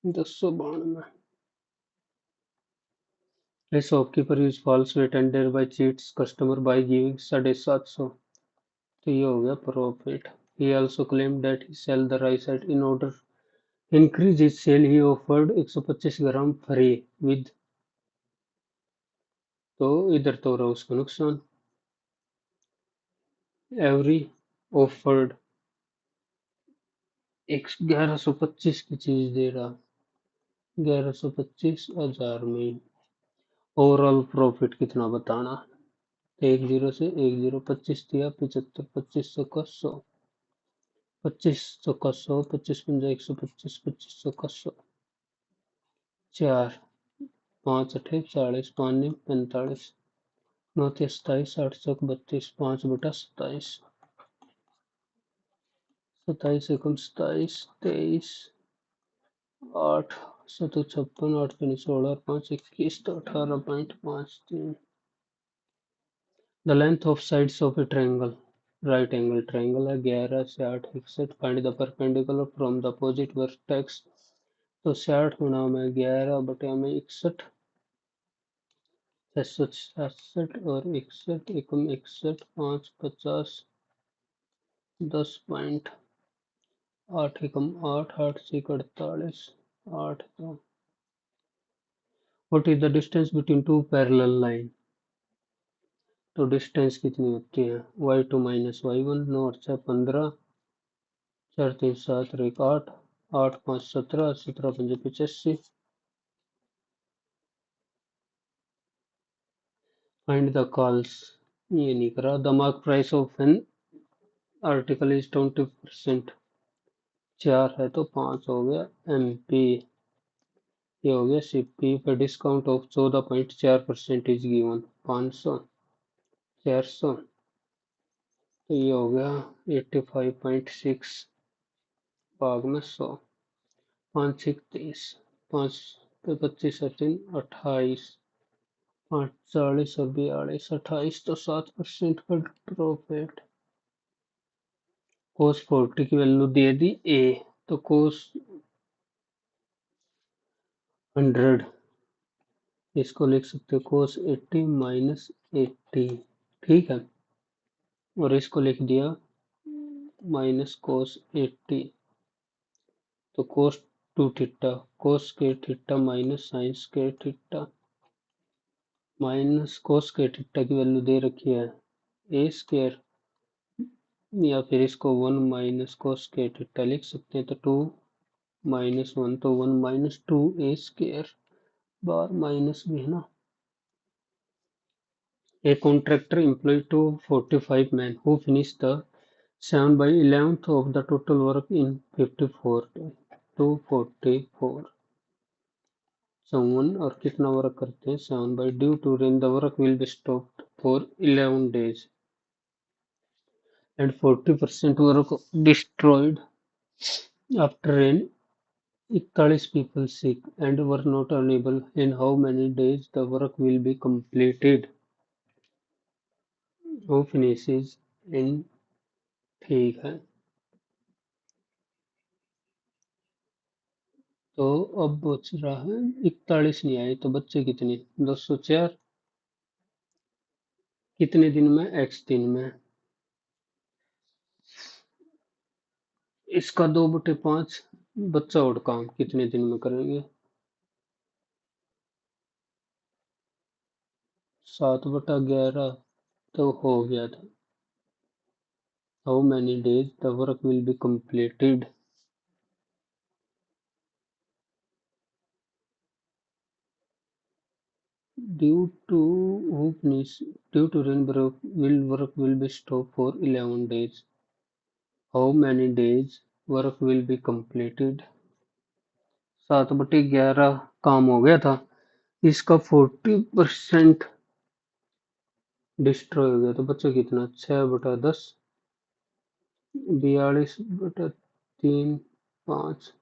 1092। A shopkeeper used false weight and thereby cheats customer by giving 750, तो ये हो गया profit. He also claimed that he sell the rice at in order increase his sale he offered 125 gram free with, तो इधर तो रहा उसका नुकसान। एवरी ऑफर्ड 1125 की चीज दे रहा, 1125,000 में। ओवरऑल प्रॉफिट कितना बताना, एक जीरो से एक जीरो, 25 दिया 75, 2500 का 100, 2500 का 100, 25 पंजा 125, 2500 का 100, 4 5 अठे 40, 5 9 45, 9 27, 8 चौक 32, 5 बटा 27, 27 एकम 27, 23, 8 7 56, 8 दूनी 16, 5 21, तो 18.53। The length of sides of a triangle, right angle triangle है 11 से 8 61, find the perpendicular from the opposite vertex, तो 60 गुना में 11 बटे में 61, 666 और 61 एकम 61, 5 50, 10.8 एकम 8, 8 से 48, 8 तो what is the distance between two parallel line, तो डिस्टेंस कितनी होती है, y2 माइनस y1, 9 और 6 15, 4 3 7 और 1 8, 8 5 17, 17 5 85, फाइंड द कॉल्स, ये नहीं करा। The mark price of an article is 20%, 4 है तो 5 हो गया MP, ये हो गया CP पर डिस्काउंट ऑफ 14.4% इज गिवन, 500 400, तो ये हो गया 85.6 भाग में 100, 5 6 30, 5 पे 25 28, 5 40 और 42 28, तो 7% का प्रॉफिट। कोस 40 की वैल्यू दे दी A, तो कोस 100, इसको लिख सकते हो कोस 80 माइनस 80, ठीक है, और इसको लिख दिया माइनस कोस 80, तो कोस 2 थीटा, कोस के थीटा माइनस साइंस के थीटा, माइनस कोस के थीटा की वैल्यू दे रखी है ए स्क्वायर, या फिर इसको 1 माइनस कोस के थीटा लिख सकते हैं, तो 2 माइनस 1, तो 1 माइनस 2 ए स्क्वायर, बार माइनस भी है ना। A contractor employed 245 men who finished the 7/11th of the total work in 54 days, 244, someone और कितना वर्क करते हैं 7 by due to rain the work will be stopped for 11 days and 40% work destroyed after rain, 41 people sick and were not unable, in how many days the work will be completed, who finishes in, ठीक है। तो अब बच रहा है 41 नहीं आए, तो बच्चे कितने 204, कितने दिन में x दिन में, इसका 2/5 बच्चा और काम कितने दिन में करेंगे, 7/11, तो हो गया था। How many days the work will be completed, due to due to rain work will be stopped for 11 days, how many days work will be completed, 7/11 काम हो गया था, इसका 40% डिस्ट्रॉय हो गया, तो बच्चा कितना 6/10, 42/3, 5,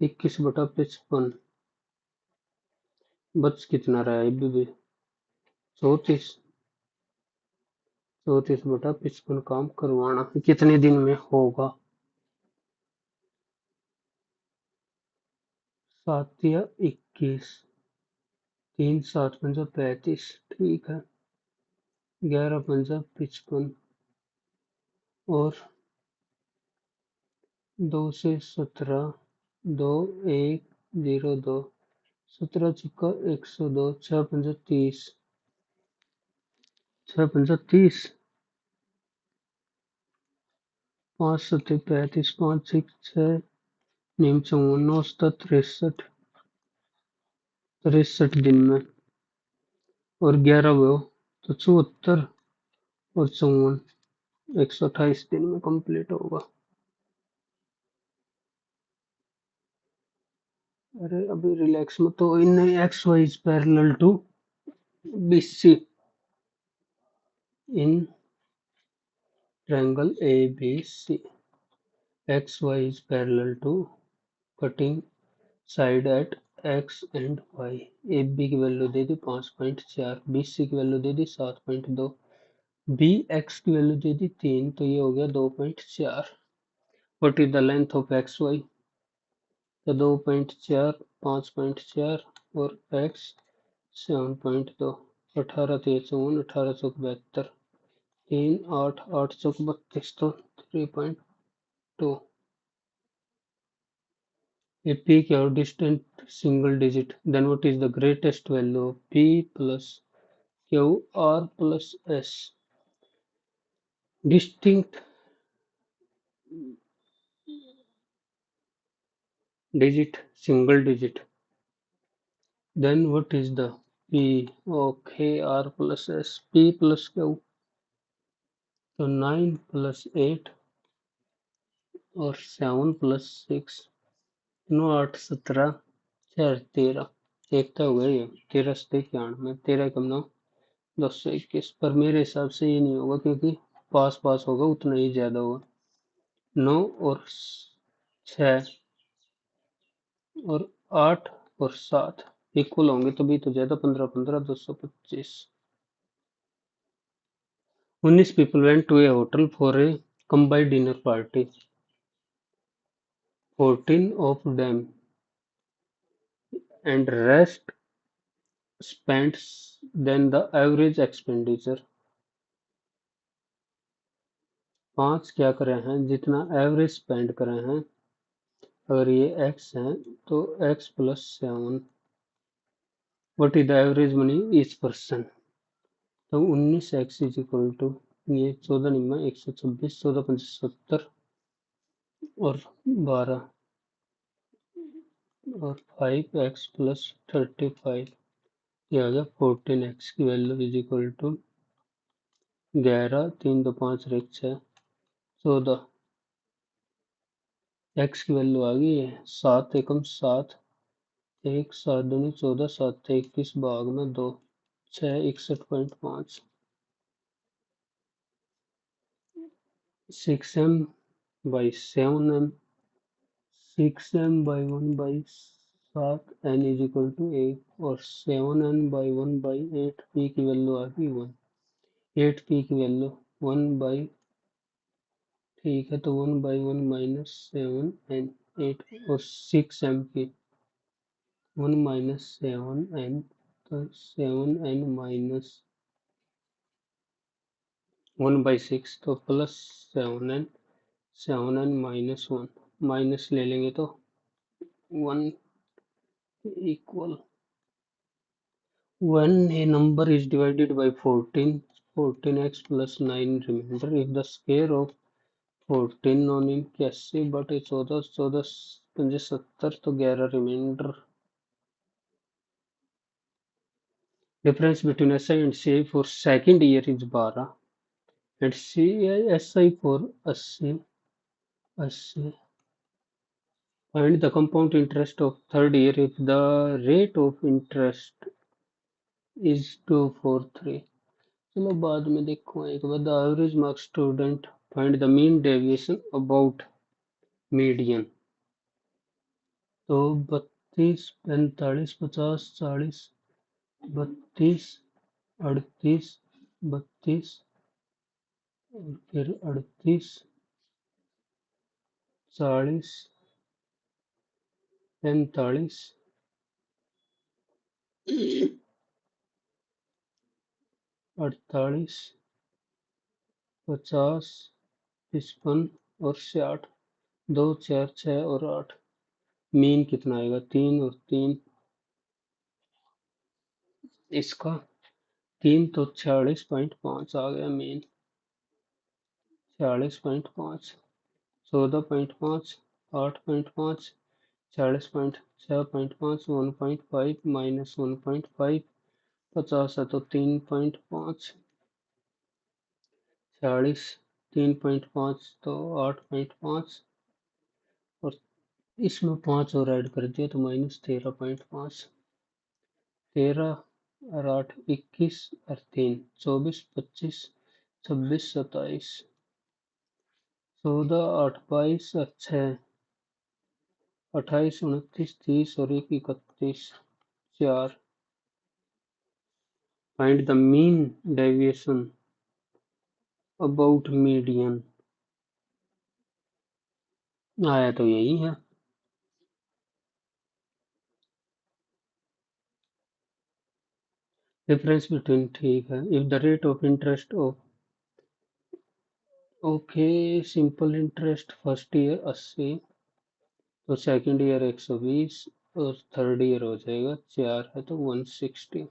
21/55, बच कितना रहा है अभी भी 34, 34/55 काम करवाना कितने दिन में होगा? 7 या 21? 3 7 पंजा 35, ठीक है। 11 पंजा 55 और 2 से 17, 2 1 0 2, 17 छिक्का 102, 6 पंजा 30, 6 पंजा 30, 5 7 35, 5 6 6 नीम 54, 9 7 63, 63 दिन में और 11 वो तो 74 और 54 128 दिन में कंप्लीट होगा। अरे अभी रिलैक्स में तो in x y is parallel to BC in triangle ABC. XY is parallel to cutting side at X and Y. AB की वैल्यू दे दी 5.4, BC की वैल्यू दे दी 7.2, BX की वैल्यू दे दी 3, तो ये हो गया 2.4। What is the length of XY? तो 2.4, 5.4 और X 7.2, 18 3 54, 18 चौक 72, 3 8 8 चौक 32, तो 3.2। A peak or distant single digit, then what is the greatest value of P plus Q R plus S? Distinct digit, single digit. Then what is the P? Okay, R plus S, P plus Q. So 9 plus 8 और 7 plus 6, 9 8 17 4 13, देखता हुआ ये 13 से 91, 13 कम 9 221, पर मेरे हिसाब से ये नहीं होगा क्योंकि पास पास होगा उतना ही ज्यादा होगा। 9 और 6 और 8 और 7 इक्वल होंगे तभी तो ज्यादा, 15 15 225। 19 people went to a hotel for a combined dinner party. 14 of them and rest spent than the average expenditure. 5 क्या करे हैं जितना एवरेज स्पेंड करे हैं, अगर ये x है तो x plus 7, what is the average money each person? तो 19x इज इक्वल टू ये 14 निम्मा 126, 14 पंच 70 और 12 और 5x प्लस 35, ये आ गया 14x की वैल्यू इज इक्वल टू 11, 3 2 5 और 1 6 14, x की वैल्यू आ गई है 7 एकम 7, 1 7 दूनी 14, 7 21 भाग में 2, 6 61.5, 6m by 7m, 6m by 1 by 7 n is equal to 8 और 7n by 1 by 8 p की वैल्यू आ गई 1, 8p की वैल्यू 1 by, ठीक है तो 1 by 1 minus 7n 8 और 6m की 1 minus 7n, तो 7n minus 1 by 6 तो plus 7n, 7n minus 1 minus ले लेंगे तो 1 equal, when a number is divided by 14, 14x plus 9 remainder, if the square of 14 नौ निम 81 बटे 14, 14 पंजे 70 तो 11 reminder. Difference between SI and CI for second year is 12 and SI for 80, 80. Find the compound interest of third year if the rate of interest is 243. चलो बाद में देखो एक बार। The average mark student find the mean deviation about median, तो 32 45 50 40 32 38 32 और फिर 38, 40, 45, 48, 50, 55 और 60। 2, 4, 6 और 8। मीन कितना आएगा? 3 और 3 इसका 3 तो 46.5 आ गया मीन। 46.5, 14.5, 8.5, 40.6.5, 1.5 माइनस 1.5, 50 है तो 3.5, 40, 3.5 तो 8.5 और इसमें 5 और ऐड कर दिया तो माइनस 13.5। 13 और 8 21 और 3 24, 25, 26, 27, 14, 8, 22 और 6 28, 29, 30 और 1 31। 4 find the mean deviation about median. आया तो यही है। डिफरेंस बिटवीन ठीक है। If the rate of interest of okay simple interest first year 80 तो सेकंड ईयर 120 और थर्ड ईयर हो जाएगा 4 है तो 160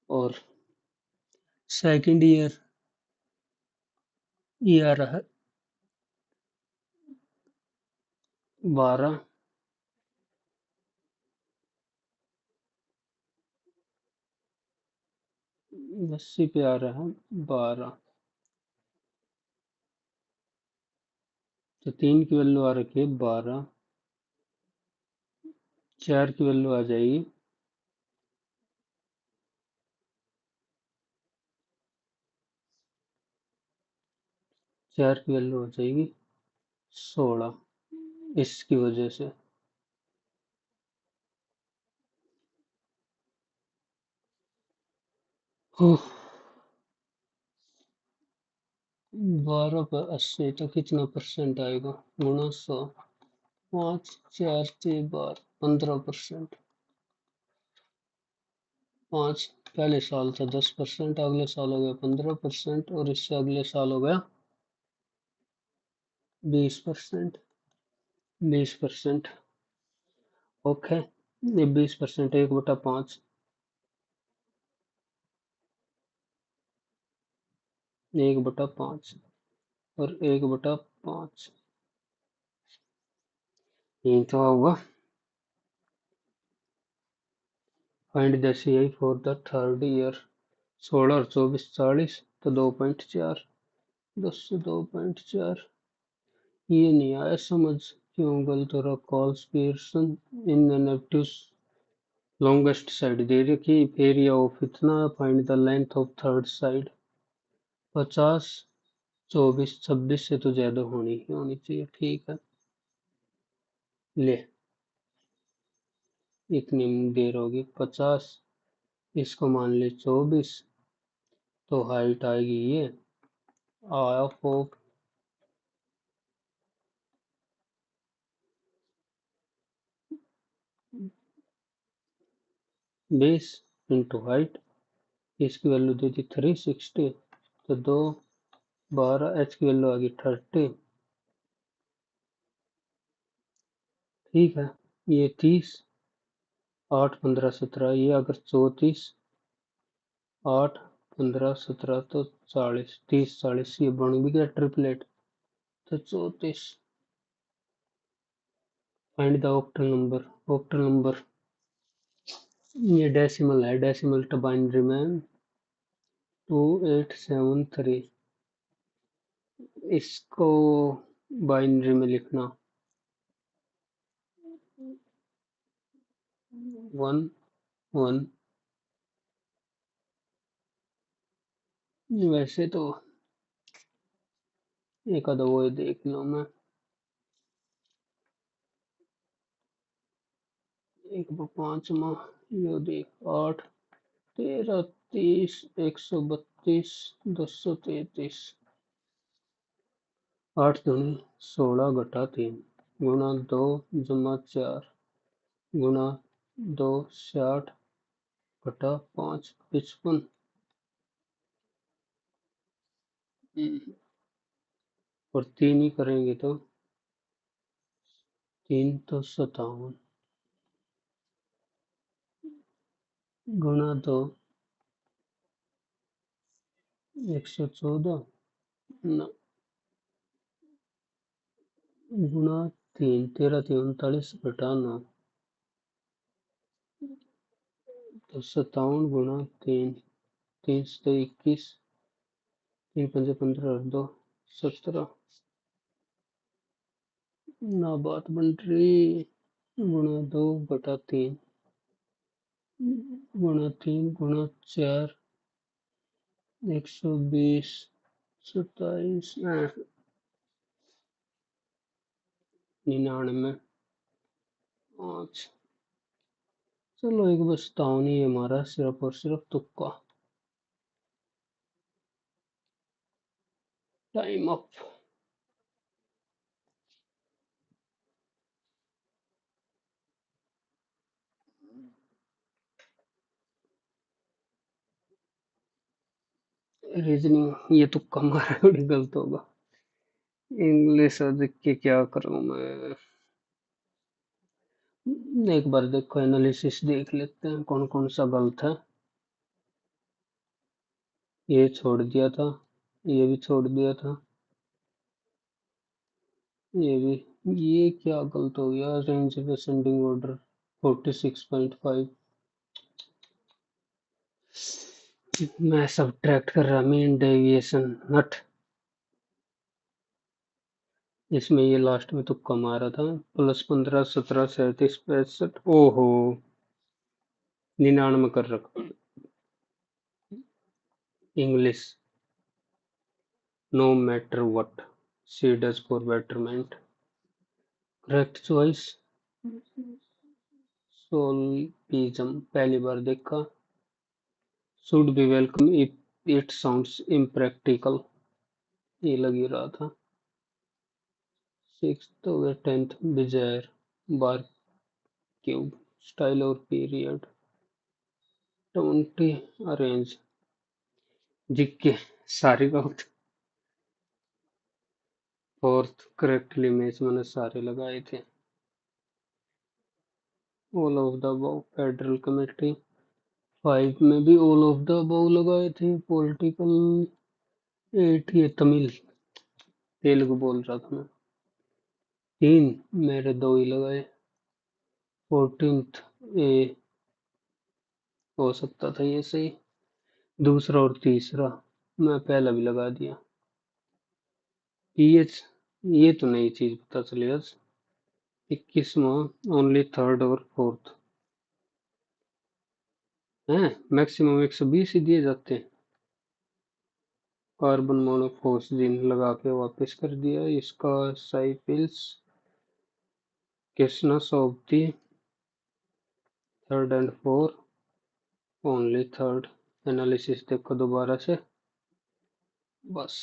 और सेकंड ईयर ये आ रहा है 12 80 पे आ रहा है 12 तो 3 की वैल्यू आ रखी है 12। 4 की वैल्यू आ जाएगी 4 की वैल्यू हो जाएगी 16 इसकी वजह से। 12 पर 80 तो कितना परसेंट आएगा? गुणा 100, 5, 4, 6, 12, 15%। 5 पहले साल था 10%, अगले साल हो गया 15% और इससे अगले साल हो गया 20%। 20%। ओके ये 20% 1/5, 1/5 और 1/5 यही तो होगा। Find the CI for the third year. 16 और 24 40 तो 2.4, 10 से 2.4। ये नहीं आया समझ क्यों गलत हो रहा। कॉल्स पियर्सन इन नेगेटिव लॉन्गेस्ट साइड दे रखी एरिया ऑफ इतना। Find the length of third side. 50, 24, 26 से तो ज्यादा होनी चाहिए। ठीक है ले इतनी देर होगी 50 इसको मान ले 24 तो हाइट आएगी ये of of base into height. इसकी वैल्यू दी थी 360 तो 2 12 एच की वैल्यू आ गई 30। ठीक है ये 30 8 15 17 ये अगर 34 8 15 17 तो 40 30 40 ये बन भी गया ट्रिपलेट तो 34। Find the octal number. Octal number ये डेसिमल है। डेसिमल टू बाइनरी में 2873 इसको बाइनरी में लिखना 1 1। वैसे तो एक आधा वो देख लो मैं। 1/5 यो देख 8 13 30 132 36, 233। 8 दूनी 16 घटा 3 गुणा 2 जमा 4 गुणा 2 60 घटा 5 55। और 3 ही करेंगे तो 3 तो 57 गुणा 2 114 गुणा 3 13 39 घटा 9 तो 57 गुणा 3 3 से 21 3 5 15 और 2 17 ना बात बन रही। गुणा 2 बटा 3 गुणा 3 गुणा 4 120 27 99 5। चलो एक बचता नहीं है हमारा सिर्फ और सिर्फ तुक्का। Time up. रीजनिंग ये तुक्का मारा बड़ी गलत होगा। इंग्लिश देख के क्या करूं मैं। एक बार देखो एनालिसिस देख लेते हैं कौन कौन सा गलत है। ये छोड़ दिया था, ये भी छोड़ दिया था, ये भी। ये क्या गलत हो गया। Range of ascending order 46.5। मैं सब्ट्रैक्ट कर रहा मीन डेविएशन नट। इसमें ये लास्ट में तुक्का मारा था। +15 17 37 65। ओहो 99 कर रखा। English no matter what she does for betterment. Correct choice solipsism पहली बार देखा। Should be welcome if it sounds impractical ये लग ही रहा था। 6th हो गया 10th bizarre baroque style और पीरियड 20 अरेंज जिक्के सारे गलत। 4th करेक्टली मैच मैंने सारे लगाए थे। All of the above federal committee 5 में भी ऑल ऑफ द अबव लगाए थे। पॉलिटिकल 8 ये तमिल तेलुगु बोल रहा था मैं। 3 मेरे 2 ही लगाए। 14th ए हो सकता था ये सही। दूसरा और तीसरा मैं पहला भी लगा दिया। पीएच ये तो नई चीज पता चली आज। 21वां ओनली थर्ड और फोर्थ है। मैक्सिमम 120 ही दिए जाते हैं। कार्बन मोनोफॉस्जीन लगा के वापस कर दिया इसका। साइपिल्स किसनस of the third and four only third. Analysis देखो दोबारा से बस।